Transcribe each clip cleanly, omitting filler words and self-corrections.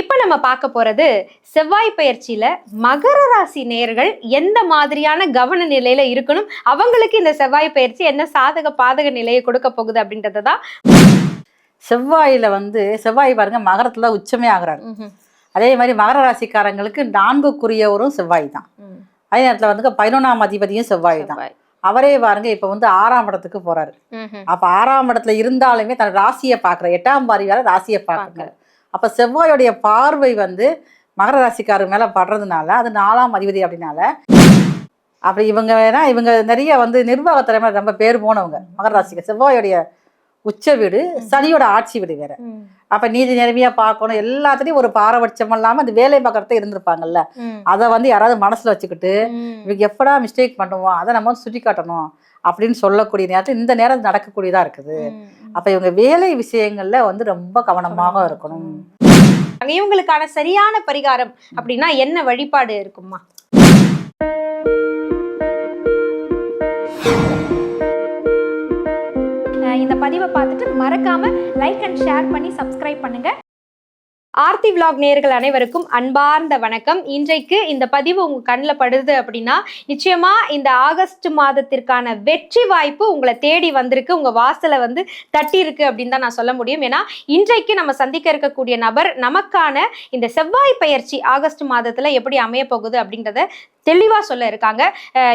இப்ப நம்ம பார்க்க போறது செவ்வாய் பயிற்சியில மகர ராசி நேயர்கள் எந்த மாதிரியான கவன நிலையில இருக்கணும், அவங்களுக்கு இந்த செவ்வாய் பயிற்சி என்ன சாதக பாதக நிலையை கொடுக்க போகுது அப்படின்றதான். செவ்வாய் பாருங்க மகரத்துல உச்சமே ஆகுறாரு. அதே மாதிரி மகர ராசிக்காரங்களுக்கு 4க்குரியவரும் செவ்வாய் தான். அதே நேரத்துல 11ஆம் அதிபதியும் செவ்வாய் தான். அவரே பாருங்க இப்ப 6ஆம் இடத்துக்கு போறாரு. அப்ப 6ஆம் இடத்துல இருந்தாலுமே தன் ராசியை பாக்குற 8ஆம் பார்வையால ராசியை பாக்குறாரு. அப்ப செவ்வாயோடைய பார்வை மகர ராசிக்காரர் மேல படுறதுனால அது 4ஆம் அதிபதி அப்படின்னால அப்படி இவங்க நிறைய நிர்வாக திறமை ரொம்ப பேர் போனவங்க. மகர ராசிக்கு செவ்வாயோடைய உச்ச வீடு சனியோட ஆட்சி வீடு வேற. அப்ப நீதி நேர்மையா பார்க்கணும், எல்லாத்துலயும் ஒரு பாரபட்சம் இல்லாம அந்த வேலை பார்க்கறத இருந்திருப்பாங்கல்ல, அதை யாராவது மனசுல வச்சுக்கிட்டு இவங்க எப்படா மிஸ்டேக் பண்ணுவோம் அதை நம்ம சுட்டி காட்டணும் அப்படின்னு சொல்லக்கூடிய நேரத்தில் இந்த நேரம் நடக்கக்கூடியதா இருக்குது. அப்ப இவங்க வேலை விஷயங்கள்ல ரொம்ப கவனமாக இருக்கணும். இவங்களுக்கான சரியான பரிகாரம் அப்படின்னா என்ன வழிபாடு இருக்குமா? இந்த பதிவை பார்த்துட்டு மறக்காம லைக் அண்ட் ஷேர் பண்ணி சப்ஸ்கிரைப் பண்ணுங்க. ஆர்த்தி விலாக் நேயர்கள் அனைவருக்கும் அன்பார்ந்த வணக்கம். இன்றைக்கு இந்த பதிவு உங்க கண்ணில் படுது அப்படின்னா நிச்சயமா இந்த ஆகஸ்ட் மாதத்திற்கான வெற்றி வாய்ப்பு உங்களை தேடி வந்திருக்கு, உங்க வாசலை தட்டி இருக்கு அப்படின்னு தான் நான் சொல்ல முடியும். ஏன்னா இன்றைக்கு நம்ம சந்திக்க இருக்கக்கூடிய நபர் நமக்கான இந்த செவ்வாய் பயிற்சி ஆகஸ்ட் மாதத்துல எப்படி அமைய போகுது அப்படின்றத தெளிவா சொல்ல இருக்காங்க.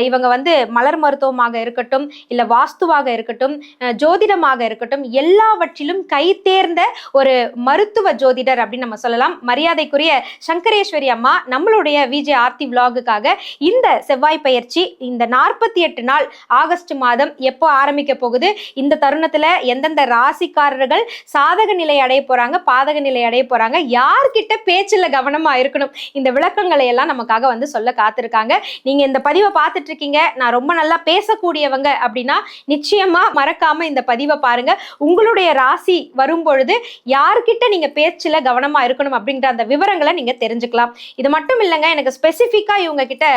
இவங்க மலர் மருத்துவமாக இருக்கட்டும், இல்ல வாஸ்துவாக இருக்கட்டும், ஜோதிடமாக இருக்கட்டும், எல்லாவற்றிலும் கை தேர்ந்த ஒரு மருத்துவ ஜோதிடர் அப்படின்னு நம்ம சொல்லலாம். மரியாதைக்குரிய சங்கரேஸ்வரி அம்மா நம்மளுடைய விஜே ஆர்த்தி விலாகுக்காக இந்த செவ்வாய் பயிற்சி இந்த 48 நாள் ஆகஸ்ட் மாதம் எப்போ ஆரம்பிக்க போகுது, இந்த தருணத்துல எந்தெந்த ராசிக்காரர்கள் சாதக நிலை அடைய போறாங்க, பாதக நிலை அடைய போறாங்க, யார்கிட்ட பேச்சுல கவனமா இருக்கணும், இந்த விளக்கங்களை எல்லாம் நமக்காக சொல்ல காத்திருக்காங்க. நீங்க இந்த பதிவை பார்த்துட்டு இருக்கீங்க, நான் ரொம்ப நல்லா பேசக்கூடியவங்க அப்படின்னா நிச்சயமா மறக்காம இந்த பதிவை பாருங்க. உங்களுடைய ராசி வரும் பொழுது யார்கிட்ட நீங்க பேச்சுல கவனமா இருக்கணும் அப்படின்ற அந்த விவரங்களை நீங்க தெரிஞ்சுக்கலாம். இது மட்டும் இல்லைங்க, எனக்கு ஸ்பெசிஃபிக்கா இவங்க கிட்ட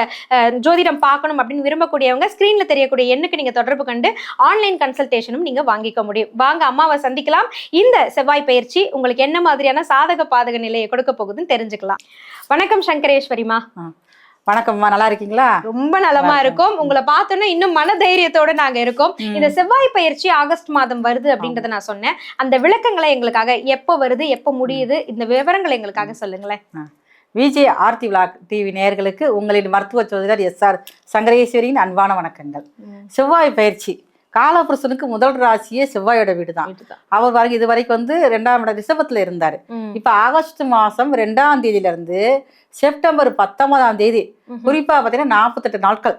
ஜோதிடம் பார்க்கணும் அப்படின்னு விரும்பக்கூடியவங்க ஸ்கிரீன்ல தெரியக்கூடிய எண்ணுக்கு நீங்க தொடர்பு கண்டு ஆன்லைன் கன்சல்டேஷனும் நீங்க வாங்கிக்க முடியும். வாங்க அம்மாவை சந்திக்கலாம். இந்த செவ்வாய் பயிற்சி உங்களுக்கு என்ன மாதிரியான சாதக பாதக நிலையை கொடுக்க போகுதுன்னு தெரிஞ்சுக்கலாம். வணக்கம் சங்கரேஸ்வரிமா. வணக்கம்மா, நல்லா இருக்கீங்களா? ரொம்ப நலமா இருக்கும். உங்களை பார்த்தோன்னா இன்னும் மன தைரியத்தோட நாங்க இருக்கோம். இந்த செவ்வாய் பயிற்சி ஆகஸ்ட் மாதம் வருது அப்படின்றத நான் சொன்னேன். அந்த விளக்கங்களை எங்களுக்காக எப்போ வருது, எப்போ முடியுது, இந்த விவரங்களை எங்களுக்காக சொல்லுங்களேன். விஜே ஆர்த்தி விலாக் டிவி நேயர்களுக்கு உங்களின் மருத்துவ ஜோதிடர் SR சங்கரேஸ்வரியின் அன்பான வணக்கங்கள். செவ்வாய் பயிற்சி காலபுருஷனுக்கு முதல் ராசியே செவ்வாயோட வீடு தான். அவர் பாருங்க இது வரைக்கும் 2ஆம் இடம் ரிஷபத்துல இருந்தாரு. இப்ப ஆகஸ்ட் மாசம் 2ஆம் தேதியில இருந்து செப்டம்பர் 19ஆம் தேதி குறிப்பா பாத்தீங்கன்னா 48 நாட்கள்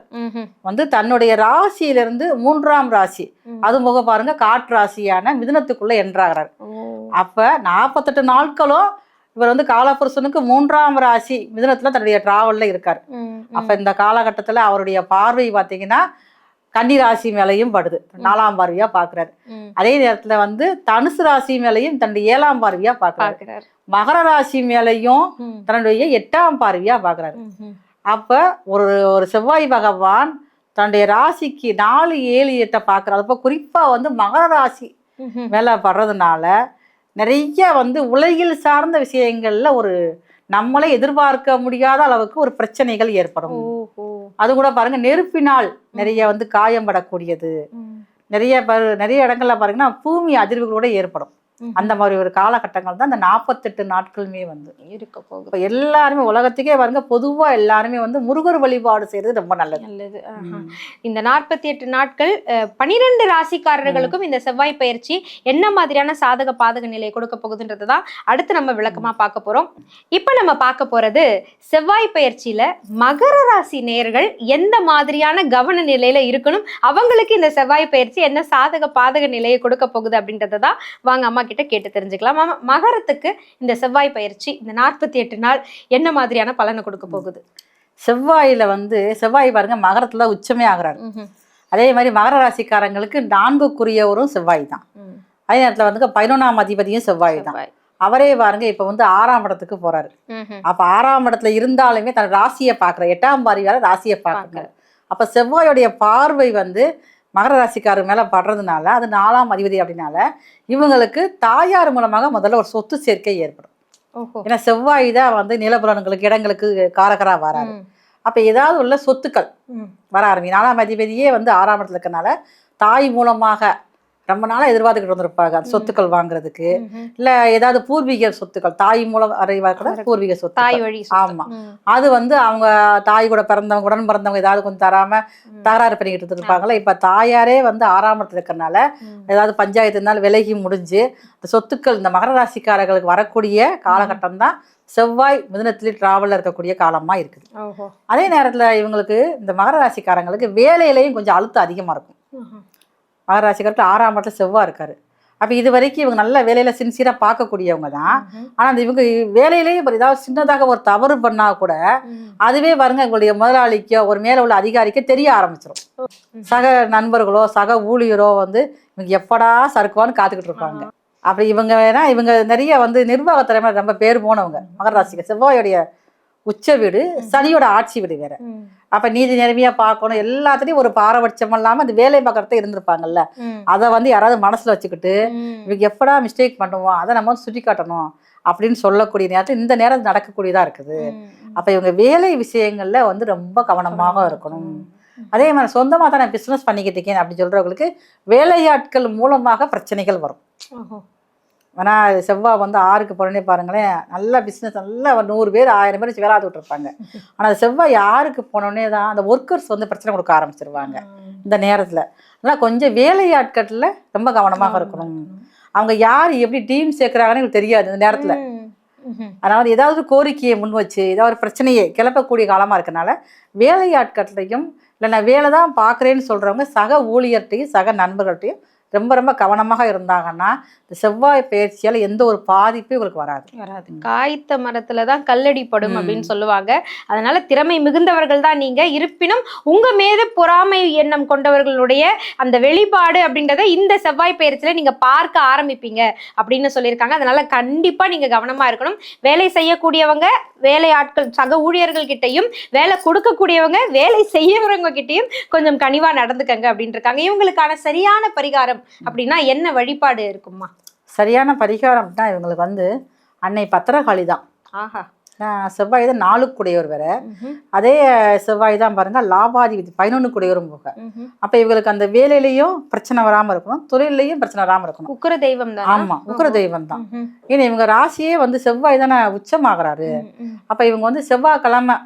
தன்னுடைய ராசியிலிருந்து 3ஆம் ராசி, அது போக பாருங்க காற்று ராசியான மிதுனத்துக்குள்ள என்றாகிறார். அப்ப 48 நாட்களும் இவர் காலபுருஷனுக்கு 3ஆம் ராசி மிதுனத்துல தன்னுடைய டிராவல்ல இருக்காரு. அப்ப இந்த காலகட்டத்துல அவருடைய பார்வை பாத்தீங்கன்னா கன்னி ராசி மேலையும் படுது, 4ஆம் பார்வையா பாக்குறாரு. அதே நேரத்துல தனுசு ராசி மேலையும் தன்னுடைய 7ஆம் பார்வையா பாக்குறாரு. மகர ராசி மேலையும் தன்னுடைய 8ஆம் பார்வையா பாக்குறாரு. அப்ப ஒரு செவ்வாய் பகவான் தன்னுடைய ராசிக்கு 4, 7, 8 பாக்குறாரு. அப்ப குறிப்பா மகர ராசி மேல படுறதுனால நிறைய உலகில் சார்ந்த விஷயங்கள்ல ஒரு நம்மளே எதிர்பார்க்க முடியாத அளவுக்கு ஒரு பிரச்சனைகள் ஏற்படும். அது கூட பாருங்க நெருப்பினால் நிறைய காயம் படக்கூடியது, நிறைய இடங்கள்ல பாருங்கன்னா பூமி அதிர்வுகளோட ஏற்படும். அந்த மாதிரி ஒரு காலகட்டங்கள் தான் இந்த 48 நாட்களுமே இருக்க போகுது. இப்போ எல்லாருமே உலகத்துக்கே பாருங்க பொதுவா எல்லாருமே முருகர் வழிபாடு செய்யறது ரொம்ப நல்லது. இந்த 48 நாட்கள் 12 ராசிக்காரர்களுக்கும் இந்த செவ்வாய் பயிற்சி என்ன மாதிரியான சாதக பாதக நிலையை கொடுக்க போகுதுன்றதுதான் அடுத்து நம்ம விளக்கமா பார்க்க போறோம். இப்ப நம்ம பார்க்க போறது செவ்வாய் பயிற்சியில மகர ராசி நேயர்கள் எந்த மாதிரியான கவன நிலையில இருக்கணும், அவங்களுக்கு இந்த செவ்வாய் பயிற்சி என்ன சாதக பாதக நிலையை கொடுக்க போகுது அப்படின்றதான் வாங்க அம்மா கிட்ட கேட்டு தெரிஞ்சுக்கலாம். மகரத்துக்கு இந்த செவ்வாய் பயிற்சி இந்த 48 நாள் என்ன மாதிரியான பலனை கொடுக்க போகுது? செவ்வாய் பாருங்க மகரத்துல உச்சமே ஆகுறாரு. அதே மாதிரி மகர ராசிக்காரங்களுக்கு 4க்குரியவரும் செவ்வாய் தான். அதே நேரத்துல 11ஆம் அதிபதியும் செவ்வாய் தான். அவரே பாருங்க இப்ப 6ஆம் இடத்துக்கு போறாரு. அப்ப 6ஆம் இடத்துல இருந்தாலுமே தன் ராசியை பாக்குற 8ஆம் பார்வையால ராசியை பாக்குறாரு. அப்ப செவ்வாயோடைய பார்வை மகர ராசிக்காரர் மேல படுறதுனால அது 4ஆம் அதிபதி அப்படின்னால இவங்களுக்கு தாயார் மூலமாக முதல்ல ஒரு சொத்து சேர்க்கை ஏற்படும். ஏன்னா செவ்வாய் தான் வந்து நிலபுலன்களுக்கு இடங்களுக்கு காரகரா வராரு. அப்ப ஏதாவது உள்ள சொத்துக்கள் வர ஆரம்பிக்கும். 4ஆம் அதிபதியே வந்து 6ஆம் இடத்துல இருக்கறனால தாய் மூலமாக ரொம்ப நாளா எதிர்பார்த்துக்கிட்டு வந்திருப்பாங்க அந்த சொத்துக்கள் வாங்குறதுக்கு. இல்ல ஏதாவது பூர்வீக சொத்துக்கள் தாய் மூலம் கூட பூர்வீக சொத்து, தாய் வழி. ஆமா, அது வந்து அவங்க தாய் கூட பிறந்தவங்க உடன் பிறந்தவங்க ஏதாவது கொஞ்சம் தராம தகராறு பண்ணிக்கிட்டு இருப்பாங்களா. இப்ப தாயாரே வந்து 6ஆம் இடத்துல இருக்கறனால ஏதாவது பஞ்சாயத்து இருந்தாலும் விலகி முடிஞ்சு இந்த சொத்துக்கள் இந்த மகர ராசிக்காரர்களுக்கு வரக்கூடிய காலகட்டம் தான் செவ்வாய் மிதுனத்திலே டிராவல்ல இருக்கக்கூடிய காலமா இருக்குது. அதே நேரத்துல இவங்களுக்கு இந்த மகர ராசிக்காரங்களுக்கு வேலையிலையும் கொஞ்சம் அழுத்தம் அதிகமா இருக்கும். மகர ராசிக்காரருக்கு 6ஆம் இடத்துல செவ்வாய் இருக்காரு. அப்ப இது வரைக்கும் இவங்க நல்ல வேலையில சின்சியரா பார்க்கக்கூடியவங்க தான். ஆனா அந்த இவங்க வேலையிலேயே ஏதாவது சின்னதாக ஒரு தவறு பண்ணா கூட அதுவே பாருங்க எங்களுடைய முதலாளிக்கோ ஒரு மேல உள்ள அதிகாரிக்கோ தெரிய ஆரம்பிச்சிடும். சக நண்பர்களோ சக ஊழியரோ வந்து இவங்க எப்படா சறுக்குவான்னு காத்துக்கிட்டு இருப்பாங்க. அப்படி இவங்க வேணா இவங்க நிறைய வந்து நிர்வாக திறமை ரொம்ப பேர் போனவங்க. மகர ராசிக்கு செவ்வாயோடைய உச்ச வீடு சனியோட ஆட்சி வீடு வேற. அப்ப நீதி நேர்மையா பார்க்கணும், எல்லாத்துலயும் ஒரு பாரபட்சம் இல்லாம அந்த வேலை பார்க்கறத இருந்திருப்பாங்கல்ல, அதை வந்து யாராவது மனசுல வச்சுக்கிட்டு இவங்க எப்படா மிஸ்டேக் பண்ணுவோம் அதை நம்ம சுட்டி காட்டணும் அப்படின்னு சொல்லக்கூடிய நேரத்தில் இந்த நேரம் நடக்கக்கூடியதா இருக்குது. அப்ப இவங்க வேலை விஷயங்கள்ல வந்து ரொம்ப கவனமாக இருக்கணும். அதே மாதிரி சொந்தமா தான் நான் பிசினஸ் பண்ணிக்கிட்டு இருக்கேன் அப்படின்னு சொல்றவங்களுக்கு வேலையாட்கள் மூலமாக பிரச்சனைகள் வரும். ஆனா செவ்வாய் வந்து 6க்கு போனே பாருங்களேன், நல்ல பிசினஸ் நல்லா 100 பேர் 1000 பேர் வேலை பார்த்துட்டு இருப்பாங்க. ஆனா அது செவ்வாய் 6க்கு போனோடனே தான் அந்த ஒர்க்கர்ஸ் வந்து பிரச்சனை கொடுக்க ஆரம்பிச்சிருவாங்க. இந்த நேரத்துல அதனால கொஞ்சம் வேலையாட்கள்ல ரொம்ப கவனமாக இருக்கணும். அவங்க யார் எப்படி டீம் சேர்க்கிறாங்கன்னு எனக்கு தெரியாது இந்த நேரத்துல. அதனால ஏதாவது கோரிக்கையை முன் வச்சு ஏதாவது ஒரு பிரச்சனையை கிளப்பக்கூடிய காலமா இருக்கனால வேலையாட்கள்லையும் இல்லை நான் வேலை தான் பார்க்குறேன்னு சொல்றவங்க சக ஊழியர்கிட்டையும் சக நண்பர்கள்ட்டையும் ரொம்ப ரொம்ப கவனமாக இருந்தாங்கன்னா இந்த செவ்வாய் பயிற்சியால் எந்த ஒரு பாதிப்பும் இவங்களுக்கு வராது. காய்த்த மரத்துல தான் கல்லடி படும் அப்படின்னு சொல்லுவாங்க. அதனால திறமை மிகுந்தவர்கள் தான் நீங்க. இருப்பினும் உங்க மீது பொறாமை எண்ணம் கொண்டவர்களுடைய அந்த வெளிப்பாடு அப்படின்றத இந்த செவ்வாய் பயிற்சியில நீங்க பார்க்க ஆரம்பிப்பீங்க அப்படின்னு சொல்லியிருக்காங்க. அதனால கண்டிப்பா நீங்க கவனமா இருக்கணும். வேலை செய்யக்கூடியவங்க வேலை ஆட்கள் சக ஊழியர்கள் கிட்டையும் வேலை கொடுக்கக்கூடியவங்க வேலை செய்யறவங்க கிட்டையும் கொஞ்சம் கனிவா நடந்துக்கங்க அப்படின்னு இருக்காங்க. இவங்களுக்கான சரியான பரிகாரம் அப்படின்னா என்ன வழிபாடு இருக்குமா? சரியான பரிகாரம் தான் இவங்களுக்கு வந்து அன்னை பத்திரகாளி தான். செவ்வாய் தான் 4க்குடையவர் வேற. அதே செவ்வாய் தான் பாருங்க லாபாதிபதி 11க்குடையவரும் போக. அப்ப இவங்களுக்கு அந்த வேலையிலையும் பிரச்சனை வராம இருக்கணும், தொழிலையும் பிரச்சனை வராம இருக்கணும். உக்கிர தெய்வம் தான். ஆமா, உக்கிர தெய்வம் தான். ஏன்னா இவங்க ராசியே வந்து செவ்வாய் தானே உச்சமாகறாரு. அப்ப இவங்க வந்து செவ்வாய்க்கிழமை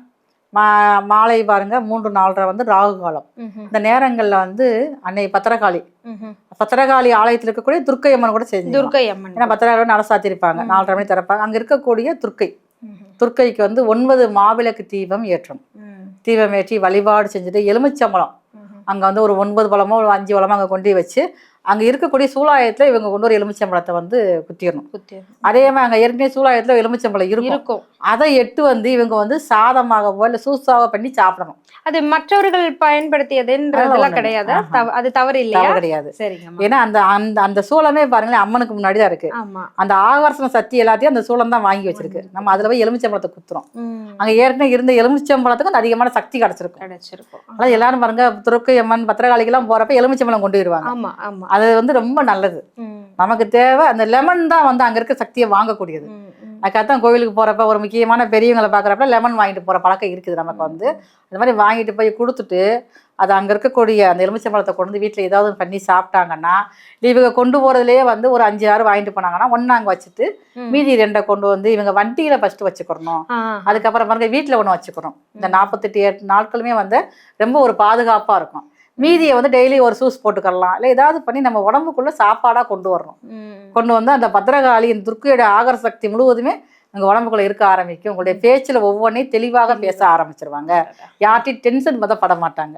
மாலை பாருங்க 3-4:30 வந்து ராகு காலம். இந்த நேரங்கள்ல வந்து அன்னை பத்திரகாளி ஆலயத்தில் இருக்கக்கூடிய துர்க்கை அம்மன் கூட செஞ்சு துர்க்கை அம்மன் ஏன்னா பத்திரகாளி நட சாத்திருப்பாங்க, 4:30 மணி திறப்பாங்க. அங்க இருக்கக்கூடிய துர்க்கைக்கு வந்து 9 மாவிளக்கு தீபம் ஏற்றணும். தீபம் ஏற்றி வழிபாடு செஞ்சுட்டு எலுமிச்சம்பழம் அங்க வந்து ஒரு 9 பழமோ ஒரு 5 பழமோ அங்க கொண்டு வச்சு அங்க இருக்கக்கூடிய சூலாயத்துல இவங்க கொண்டு ஒரு எலுமிச்சம்பழத்தை வந்து குத்திடணும். அதே மாதிரி அங்க ஏற்கனவே சூலாயத்துல எலுமிச்சம்பழம் இருக்கும், அதை எட்டு வந்து இவங்க வந்து சாதமாகவோ இல்ல சூசாவோ பண்ணி சாப்பிடணும். அது மற்றவர்கள் பயன்படுத்தியதுன்றதெல்லாம் கிடையாது, அது தவறு இல்லையா? கிடையாது. ஏன்னா அந்த அந்த அந்த சூளமே பாருங்களேன் அம்மனுக்கு முன்னாடிதான் இருக்கு. அந்த ஆகர்ஷண சக்தி எல்லாத்தையும் அந்த சூளம் தான் வாங்கி வச்சிருக்கு. நம்ம அதுல போய் எலுமிச்சம்பழத்தை குத்துறோம். அங்க ஏற்கனவே இருந்த எலுமிச்சம்பழத்துக்கு அந்த அதிகமான சக்தி கிடைச்சிருக்கும். அதான் எல்லாரும் பாருங்க துர்க்கை அம்மன் பத்திரகாளிக்கு எல்லாம் போறப்ப எலுமிச்சம்பழம் கொண்டு வருவாங்க. அது வந்து ரொம்ப நல்லது. நமக்கு தேவை அந்த லெமன் தான் வந்து அங்க இருக்க சக்தியை வாங்கக்கூடியது. அதுக்காகத்தான் கோவிலுக்கு போறப்ப ஒரு முக்கியமான பெரியவங்களை பாக்குறப்ப லெமன் வாங்கிட்டு போற பழக்கம் இருக்குது நமக்கு. வந்து அந்த மாதிரி வாங்கிட்டு போய் கொடுத்துட்டு அது அங்க இருக்கக்கூடிய அந்த எலுமிச்சம்பழத்தை கொண்டு வந்து வீட்டுல ஏதாவது பண்ணி சாப்பிட்டாங்கன்னா, இவங்க கொண்டு போறதுலயே வந்து ஒரு 5-6 வாங்கிட்டு போனாங்கன்னா ஒன்னு அங்க வச்சுட்டு மீதி 2 கொண்டு வந்து இவங்க வண்டியில ஃபர்ஸ்ட் வச்சுக்கணும். அதுக்கப்புறம் பாருங்க வீட்டுல ஒண்ணு வச்சுக்கணும். இந்த 48 நாட்களுமே வந்து ரொம்ப ஒரு பாதுகாப்பா இருக்கும். மீதியை வந்து டெய்லி ஒரு சூஸ் போட்டுக்கலாம், இல்லை ஏதாவது பண்ணி நம்ம உடம்புக்குள்ள சாப்பாடா கொண்டு வரணும். கொண்டு வந்து அந்த பத்திரகாளி இந்த துர்க்கையோட ஆகர சக்தி முழுவதுமே உங்க உடம்புக்குள்ள இருக்க ஆரம்பிக்கும். உங்களுடைய பேச்சுல ஒவ்வொன்றையும் தெளிவாக பேச ஆரம்பிச்சிருவாங்க. யார்ட்டையும் டென்ஷன் பட மாட்டாங்க.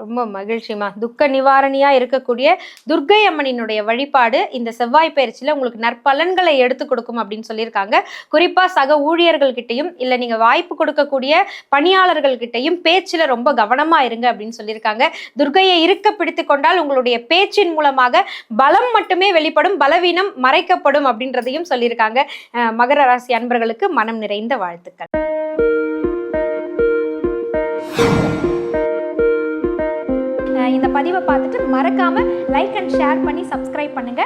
ரொம்ப மகிழ்ச்சிமா. துக்க நிவாரணியா இருக்கக்கூடிய துர்க்கை அம்மனினுடைய வழிபாடு இந்த செவ்வாய் பயிற்சியில உங்களுக்கு நற்பலன்களை எடுத்து கொடுக்கும் அப்படின்னு சொல்லியிருக்காங்க. குறிப்பா சக ஊழியர்கள் கிட்டையும் இல்ல நீங்க வாய்ப்பு கொடுக்கக்கூடிய பணியாளர்கள் கிட்டையும் பேச்சுல ரொம்ப கவனமா இருங்க அப்படின்னு சொல்லியிருக்காங்க. துர்க்கையை இருக்க பிடித்து கொண்டால் உங்களுடைய பேச்சின் மூலமாக பலம் மட்டுமே வெளிப்படும், பலவீனம் மறைக்கப்படும் அப்படின்றதையும் சொல்லியிருக்காங்க. மகர ராசி அன்பர்களுக்கு மனம் நிறைந்த வாழ்த்துக்கள். இந்த பதிவை பார்த்துட்டு மறக்காம லைக் அண்ட் ஷேர் பண்ணி சப்ஸ்கிரைப் பண்ணுங்க.